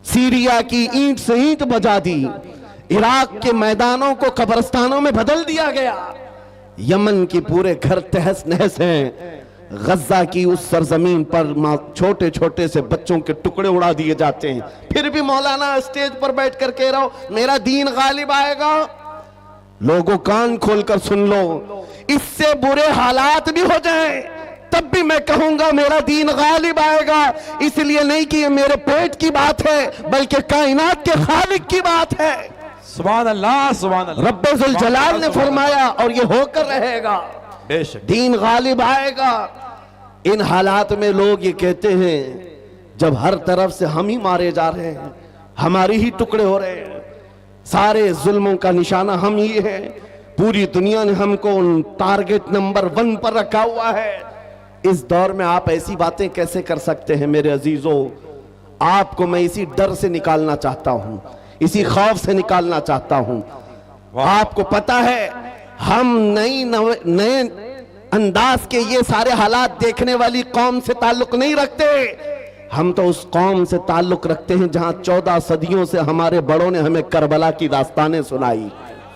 Syria की ईंट से ईंट बजा दी, इराक के मैदानों को कब्रिस्तानों में बदल दिया गया, यमन के पूरे घर तहस नहस हैं, गज्जा की उस सरजमीन पर छोटे छोटे से बच्चों के टुकड़े उड़ा दिए जाते हैं। फिर भी मौलाना स्टेज पर बैठ कर कह रहा हो मेरा दीन गालिब आएगा। लोगों कान खोलकर सुन लो, इससे बुरे हालात भी हो जाएं तब भी मैं कहूंगा मेरा दीन गालिब आएगा। इसलिए नहीं कि ये मेरे पेट की बात है, बल्कि कायनात के खालिक की बात है। सुभान अल्लाह, सुभान अल्लाह। रब्बे जुल जलाल ने फरमाया और ये होकर रहेगा, बेशक दीन गालिब आएगा। इन हालात में लोग ये कहते हैं जब हर तरफ से हम ही मारे जा रहे हैं, हमारे ही टुकड़े हो रहे हैं, सारे जुल्मों का निशाना हम ही है, पूरी दुनिया ने हमको टारगेट नंबर 1 पर रखा हुआ है। इस दौर में आप ऐसी बातें कैसे कर सकते हैं? मेरे अजीजों, आपको मैं इसी डर से निकालना चाहता हूं, इसी खौफ से निकालना चाहता हूं। आपको पता है हम नए अंदाज के ये सारे हालात देखने वाली कौम से ताल्लुक नहीं रखते, हम तो उस कौम से ताल्लुक रखते हैं जहां 14 सदियों से हमारे बड़ों ने हमें करबला की दास्तानें सुनाई।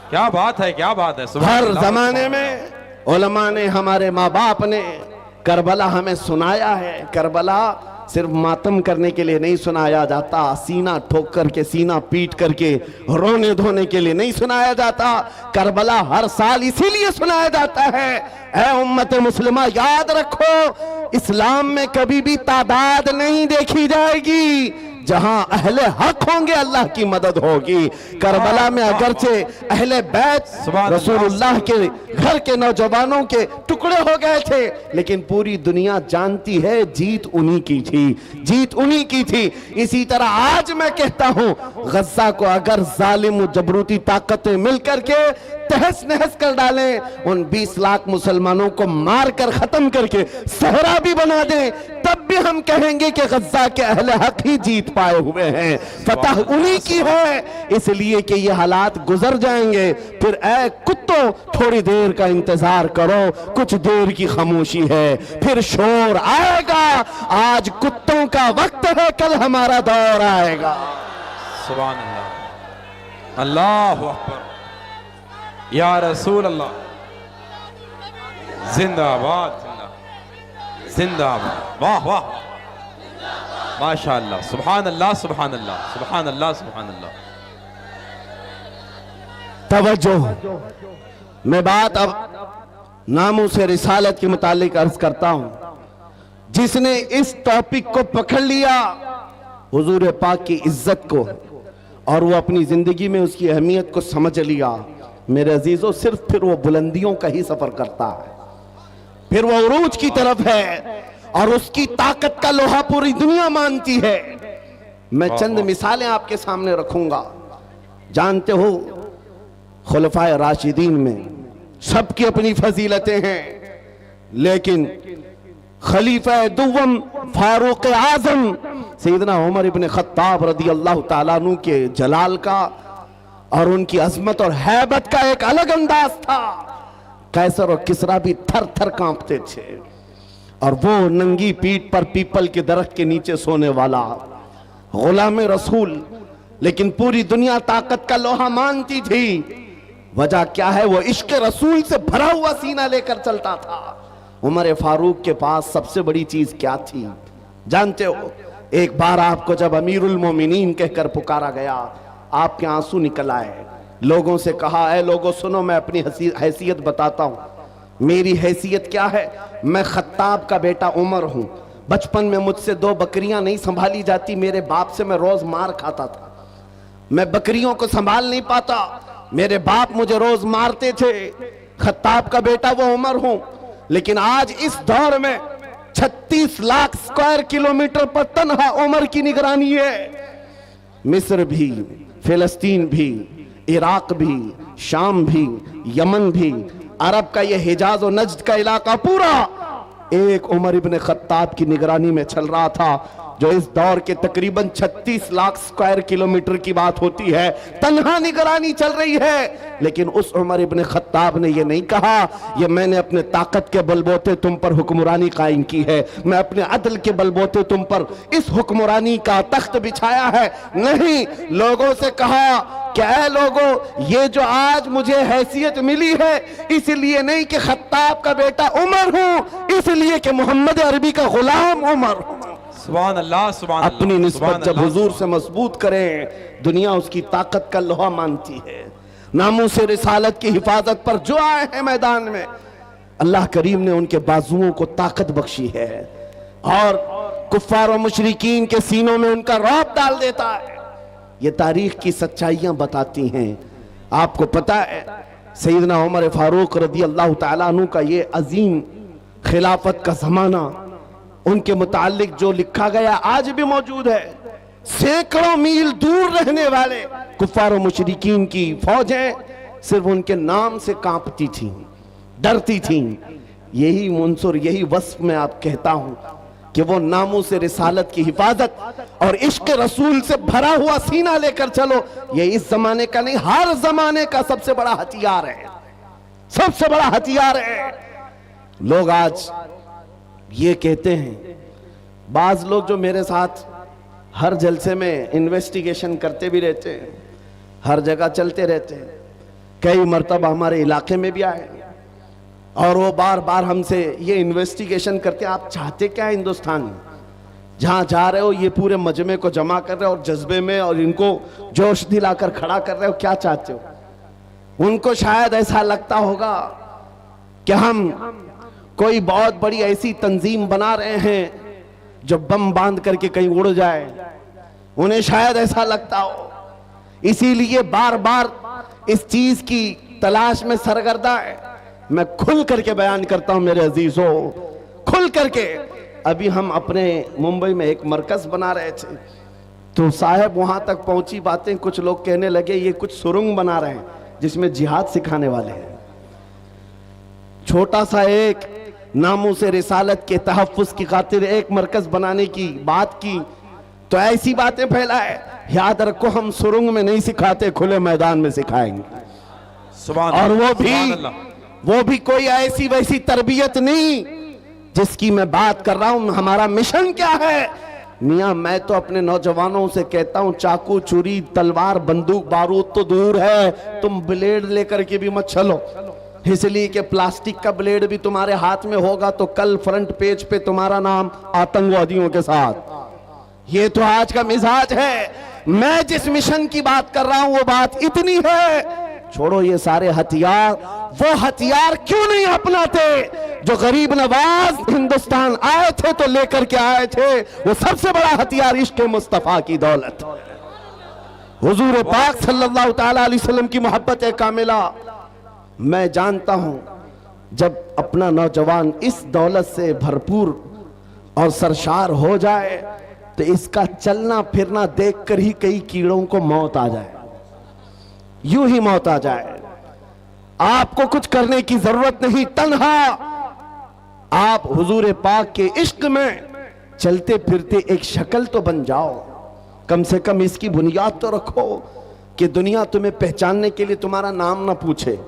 क्या बात है, क्या बात है। हर जमाने में उलमा ने, हमारे माँ बाप ने करबला हमें सुनाया है। करबला सिर्फ मातम करने के लिए नहीं सुनाया जाता, सीना ठोक करके, सीना पीट करके रोने धोने के लिए नहीं सुनाया जाता। करबला हर साल इसीलिए सुनाया जाता है, ऐ उम्मत मुस्लिमा याद रखो, इस्लाम में कभी भी तादाद नहीं देखी जाएगी, जहां अहले हक होंगे अल्लाह की मदद होगी। करबला में अगरचे अहले बैत रसूलुल्लाह के घर के नौजवानों के टुकड़े हो गए थे, लेकिन पूरी दुनिया जानती है जीत उन्हीं की थी, जीत उन्हीं की थी। इसी तरह आज मैं कहता हूं, गज्जा को अगर जालिम जबरूती ताकतें मिलकर के तहस नहस कर डालें, उन 20 लाख मुसलमानों को मार कर खत्म करके सहरा भी बना दें, तब भी हम कहेंगे कि गज्जा के अहले हक ही जीत पाए हुए हैं, फतह उन्हीं की है। इसलिए कि ये हालात गुजर जाएंगे, फिर ऐ कुत्तों थोड़ी देर का इंतजार करो, कुछ देर की खामोशी है, फिर शोर आएगा। आज कुत्तों का वक्त है, कल हमारा दौर आएगा। सुभान अल्लाह, अल्लाहु अकबर, या रसूल अल्लाह, जिंदाबाद जिंदाबाद, वाह वाह, माशाअल्लाह, सुभान अल्लाह, सुभान अल्लाह, सुभान अल्लाह, सुभान अल्लाह। तवज्जो, मैं बात अब नामों से रिसालत के मुतालिक अर्ज करता हूं। जिसने इस टॉपिक को पकड़ लिया, हुजूर पाक की इज्जत को, और वो अपनी जिंदगी में उसकी अहमियत को समझ लिया, मेरे अजीजों, सिर्फ फिर वो बुलंदियों का ही सफर करता है, फिर वो उरूज की तरफ है, और उसकी ताकत का लोहा पूरी दुनिया मानती है। मैं चंद मिसालें आपके सामने रखूंगा। जानते हो, खुलफाए राशिदीन में सबकी अपनी फजीलतें हैं, लेकिन खलीफा दुव्वम फारूक आजम सैयदना उमर इब्न खत्ताब रदी अल्लाह ताला अन्हु के जलाल का और उनकी अजमत और हैबत का एक अलग अंदाज था। कैसर और किसरा भी थर थर कांपते थे, और वो नंगी पीठ पर पीपल के दरख्त के नीचे सोने वाला गुलाम रसूल, लेकिन पूरी दुनिया ताकत का लोहा मानती थी। वजह क्या है? वो इश्क रसूल से भरा हुआ सीना लेकर चलता था। उमर फारूक के पास सबसे बड़ी चीज क्या थी जानते हो? एक बार आपको जब अमीरुल मोमिनीन कहकर पुकारा गया, आपके आंसू निकल आए। लोगों से कहा, ऐ लोगों सुनो, मैं अपनी हैसियत बताता हूं। मेरी हैसियत क्या है? मैं खत्ताब का बेटा उमर हूं। बचपन में मुझसे 2 बकरियां नहीं संभाली जाती, मेरे बाप से मैं रोज मार खाता था। मैं बकरियों को संभाल नहीं पाता, मेरे बाप मुझे रोज मारते थे। खत्ताब का बेटा वो उमर हूं, लेकिन आज इस दौर में 36 लाख स्क्वायर किलोमीटर पर तन्हा उमर की निगरानी है। मिस्र भी, फिलिस्तीन भी, इराक भी, शाम भी, यमन भी, अरब का यह हिजाज और नज्द का इलाका पूरा एक उमर इब्न खत्ताब की निगरानी में चल रहा था, जो इस दौर के तकरीबन 36 लाख स्क्वायर किलोमीटर की बात होती है, तन्हा निगरानी चल रही है। लेकिन उस उमर इब्न खत्ताब ने यह नहीं कहा ये मैंने अपने ताकत के बलबोते तुम पर हुक्मरानी कायम की है, मैं अपने अदल के बलबोते तुम पर इस हुक्मरानी का तख्त बिछाया है। नहीं, लोगों से कहा क्या लोगों, ये जो आज मुझे हैसियत मिली है इसलिए नहीं कि खत्ताब का बेटा उमर हूं, इसलिए कि मोहम्मद अरबी का गुलाम उमर हूं। सुभान अल्लाह, सुभान अल्लाह। अपनी निस्बत जब हुजूर से मजबूत करें, दुनिया उसकी ताकत का लोहा मानती है। नामूस रिसालत की हिफाजत पर जो आए हैं मैदान में, अल्लाह करीम ने उनके बाजुओं को ताकत बख्शी है और कुफ्फार और मुशरिकीन के सीनों में उनका रौब डाल देता है। ये तारीख की सच्चाइयां बताती हैं। आपको पता है सैयदना उमर फारूक रदी अल्लाह तआला अन्हु का ये अजीम खिलाफत का जमाना, उनके मुतालिक जो लिखा गया आज भी मौजूद है। सैकड़ों मील दूर रहने वाले कुफ्फार और मुशरिकीन की फौजें सिर्फ उनके नाम से कांपती थीं, डरती थीं। यही मुंसुर, यही वस्फ में आप कहता हूं कि वो नामों से रिसालत की हिफाजत और इश्क रसूल से भरा हुआ सीना लेकर चलो, ये इस जमाने का नहीं हर जमाने का सबसे बड़ा हथियार है, सबसे बड़ा हथियार है। लोग आज ये कहते हैं, बाज लोग जो मेरे साथ हर जलसे में इन्वेस्टिगेशन करते भी रहते हैं, हर जगह चलते रहते हैं, कई मर्तबा हमारे इलाके में भी आए और वो बार बार हमसे ये इन्वेस्टिगेशन करते, आप चाहते क्या हिंदुस्तान में, जहां जा रहे हो ये पूरे मजमे को जमा कर रहे हो और जज्बे में और इनको जोश दिलाकर खड़ा कर रहे हो, क्या चाहते हो। उनको शायद ऐसा लगता होगा कि हम कोई बहुत बड़ी ऐसी तंजीम बना रहे हैं जो बम बांध करके कहीं उड़ जाए, उन्हें शायद ऐसा लगता हो। इसीलिए बार बार इस चीज की तलाश में सरगर्दा है। मैं खुल करके बयान करता हूं मेरे अजीजों, खुल करके। अभी हम अपने मुंबई में एक मरकज बना रहे थे तो साहब वहां तक पहुंची बातें, कुछ लोग कहने लगे ये कुछ सुरंग बना रहे हैं जिसमें जिहाद सिखाने वाले हैं। छोटा सा एक नामों से रिसालत के तहफ्फुज की खातिर एक मरकज बनाने की बात की तो ऐसी बातें फैलाए। याद रखो हम सुरंग में नहीं सिखाते, खुले मैदान में सिखाएंगे। और वो भी कोई ऐसी वैसी तरबियत नहीं जिसकी मैं बात कर रहा हूं। हमारा मिशन क्या है मियां, मैं तो अपने नौजवानों से कहता हूं चाकू छुरी तलवार बंदूक बारूद तो दूर है, तुम ब्लेड लेकर के भी मत चलो, इसलिए कि प्लास्टिक का ब्लेड भी तुम्हारे हाथ में होगा तो कल फ्रंट पेज पे तुम्हारा नाम आतंकवादियों के साथ। ये तो आज का मिजाज है। मैं जिस मिशन की बात कर रहा हूं वो बात इतनी है, छोड़ो ये सारे हथियार, वो हथियार क्यों नहीं अपनाते जो गरीब नवाज हिंदुस्तान आए थे तो लेकर के आए थे। वो सबसे बड़ा हथियार इश्क मुस्तफा की दौलत, हुजूर पाक सल्लल्लाहु तआला अलैहि वसल्लम की मोहब्बत कामिला। मैं जानता हूं जब अपना नौजवान इस दौलत से भरपूर और सरशार हो जाए तो इसका चलना फिरना देखकर ही कई कीड़ों को मौत आ जाए, यूं ही मौत आ जाए। आपको कुछ करने की जरूरत नहीं, तन्हा आप हुजूर पाक के इश्क में चलते फिरते एक शक्ल तो बन जाओ, कम से कम इसकी बुनियाद तो रखो कि दुनिया तुम्हें पहचानने के लिए तुम्हारा नाम ना पूछे।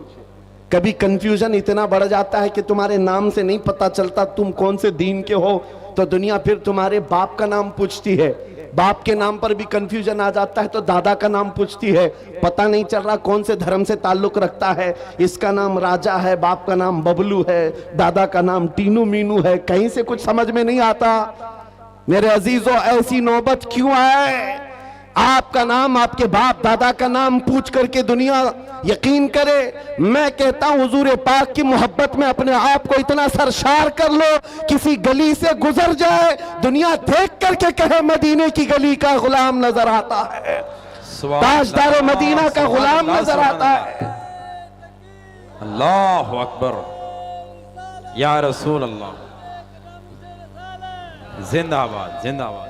कभी कंफ्यूजन इतना बढ़ जाता है कि तुम्हारे नाम से नहीं पता चलता तुम कौन से दीन के हो, तो दुनिया फिर तुम्हारे बाप का नाम पूछती है। बाप के नाम पर भी कंफ्यूजन आ जाता है तो दादा का नाम पूछती है, पता नहीं चल रहा कौन से धर्म से ताल्लुक रखता है। इसका नाम राजा है, बाप का नाम बबलू है, दादा का नाम टीनू मीनू है, कहीं से कुछ समझ में नहीं आता। मेरे अजीजों, ऐसी नौबत क्यों आए? आपका नाम, आपके बाप दादा का नाम पूछ करके दुनिया यकीन करे। मैं कहता हूं हुजूर पाक की मोहब्बत में अपने आप को इतना सरशार कर लो, किसी गली से गुजर जाए दुनिया देख करके कहे मदीने की गली का गुलाम नजर आता है, ताजदार मदीना का गुलाम नजर आता है। अल्लाह अकबर, या रसूल अल्लाह, जिंदाबाद जिंदाबाद।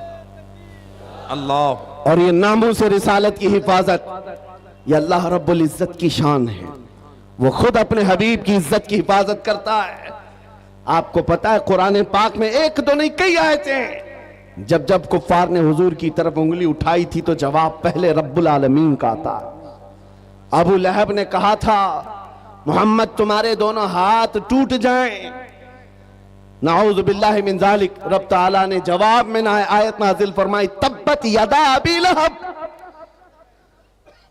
अल्लाह। और ये नामों से रिसालत की हिफाजत ये अल्लाह रब्बुल इज्जत की शान है। वो खुद अपने हबीब की इज्जत की हिफाजत करता है। आपको पता है कुरान पाक में एक दो नहीं कई आयतें जब जब कुफ्फार ने हुजूर की तरफ उंगली उठाई थी तो जवाब पहले रब्बुल आलमीन का था। अबू लहब ने कहा था मोहम्मद तुम्हारे दोनों हाथ टूट जाएं, नाऊज़ु बिल्लाहि मिन ज़ालिक। रब ताला ने जवाब में ना आयत नाजिल फरमाई तब्बत यदा अबी लहब।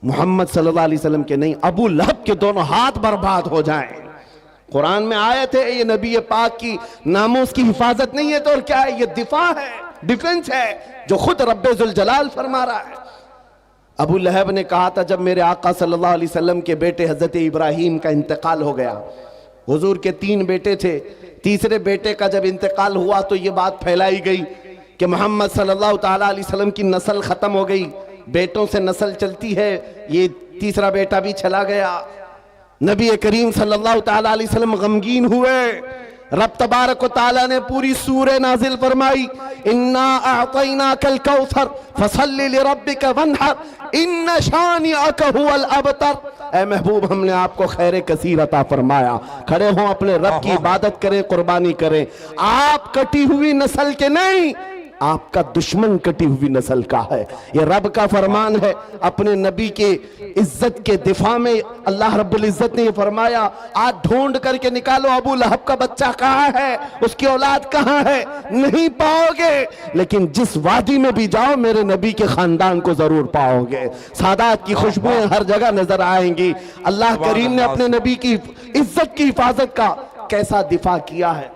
मोहम्मद सल्लल्लाहु अलैहि वसल्लम के नहीं, अबू लहब के दोनों हाथ बर्बाद हो जाएं। कुरान में आयत है, ये नबी पाक की नामूस की हिफाजत नहीं है तो और क्या है, ये दिफा है, डिफेंस है जो खुद रब्बे जुल जलाल फरमा रहा है। अबू लहब ने कहा था जब मेरे आका सल्लल्लाहु अलैहि वसल्लम के बेटे हजरत इब्राहीम का इंतकाल हो गया, हुजूर के 3 बेटे थे, तीसरे बेटे का जब इंतकाल हुआ तो ये बात फैलाई गई कि मोहम्मद सल्लल्लाहु ताला अलैहि वसल्लम की नस्ल खत्म हो गई, बेटों से नस्ल चलती है, ये तीसरा बेटा भी चला गया। नबी करीम सल्लल्लाहु ताला अलैहि वसल्लम गमगीन हुए। रब तबारक व ताला ने पूरी सूरह नाजिल फरमाई, इन्ना अअतैनाकल कौसर फसल्लि लिरब्बिका वन्हर इन्न शानिअका हुवल अबतर। ए महबूब, हमने आपको खैर कसीर अता फरमाया, खड़े हो अपने रब की इबादत करें, कुर्बानी करें। आप कटी हुई नस्ल के नहीं, आपका दुश्मन कटी हुई नस्ल का है। ये रब का फरमान है। अपने नबी के इज्जत के दिफा में अल्लाह रब्बुल इज्जत ने ये फरमाया, आज ढूंढ करके निकालो अबू लहब का बच्चा कहाँ है, उसकी औलाद कहाँ है, नहीं पाओगे। लेकिन जिस वादी में भी जाओ मेरे नबी के खानदान को जरूर पाओगे। सादात की खुशबुएं हर जगह नजर आएंगी। अल्लाह करीम ने अपने नबी की इज्जत की हिफाजत का कैसा दिफा किया है।